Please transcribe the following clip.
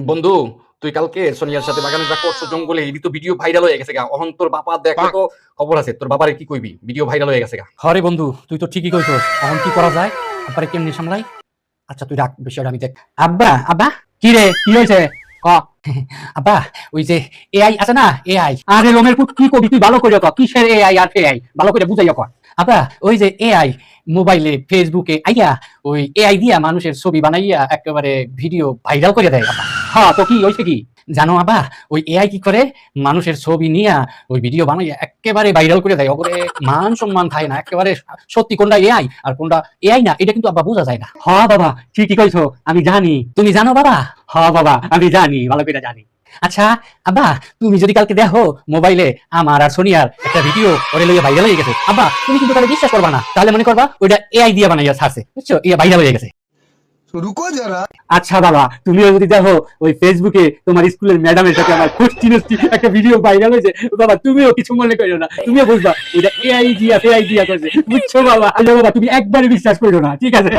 বন্ধু, তুই কালকে সোনিয়ার সাথে বাগানে যা করছো জঙ্গলে, এটি তো ভিডিও ভাইরাল হয়ে গেছে গা। অহন তোর বাবা দেখলে তো খবর আছে, তোর বাবারে কি কইবি? ভিডিও ভাইরাল হয়ে গেছে গা। হরে বন্ধু, তুই তো ঠিকই কইছস। এখন কি করা যায়? আব্বারে কেমনে সামলাই? আচ্ছা তুই রাখ, বিষয়টা আমি দেখ। আব্বা আব্বা, কি রে, কি হয়েছে? ক। আব্বা, ওই যে এআই আছে না, এআই। আরে রমের পুত, কি কবি তুই ভালো করে ক, কিসের এআই আর এআই ভালো করে বুঝাইয়া ক। আব্বা, ওই যে এআই মোবাইলে ফেসবুকে আইয়া ওই এআই দিয়া মানুষের ছবি বানাইয়া একেবারে ভিডিও ভাইরাল করে দেয় আব্বা। হ্যাঁ, তো কি হয়েছে কি জানো আব্বা? ওই এআই কি করে মানুষের ছবি নিয়া ওই ভিডিও বানাইয়া একেবারে ভাইরাল করে দেয়। ওপরে মান সম্মান থাকে না, একেবারে সত্যি কোনটা এআই আর কোনটা এআই না, এটা কিন্তু আব্বা বোঝা যায় না। হ্যাঁ বাবা, ঠিকই কইছো, আমি জানি। তুমি জানো বাবা? হ্যাঁ বাবা, আমি জানি, ভালো করে জানি। আচ্ছা আব্বা, তুমি যদি কালকে দেখো মোবাইলে আমার আর সোনিয়ার একটা ভিডিও ওরে লইয়া ভাইরাল হয়ে গেছে, আব্বা তুমি কিন্তু তাহলে বিশ্বাস করবা না, তাহলে মনে করবা ওইটা এআই দিয়ে বানাইয়া ছাড়ছে, বুঝছো? এ ভাইরাল হয়ে গেছে। रुको जरा। আচ্ছা বাবা, তুমিও যদি দেখো ওই ফেসবুকে তোমার স্কুলের ম্যাডামের সাথে আমার খুশি নষ্টি একটা ভিডিও ভাইরাল হয়েছে, বাবা তুমিও কিছু মনে করো না, তুমিও বুঝবা এটা এআই দিয়া করছে, বুঝছো বাবা? আচ্ছা বাবা, তুমি একবারে বিশ্বাস করো না, ঠিক আছে?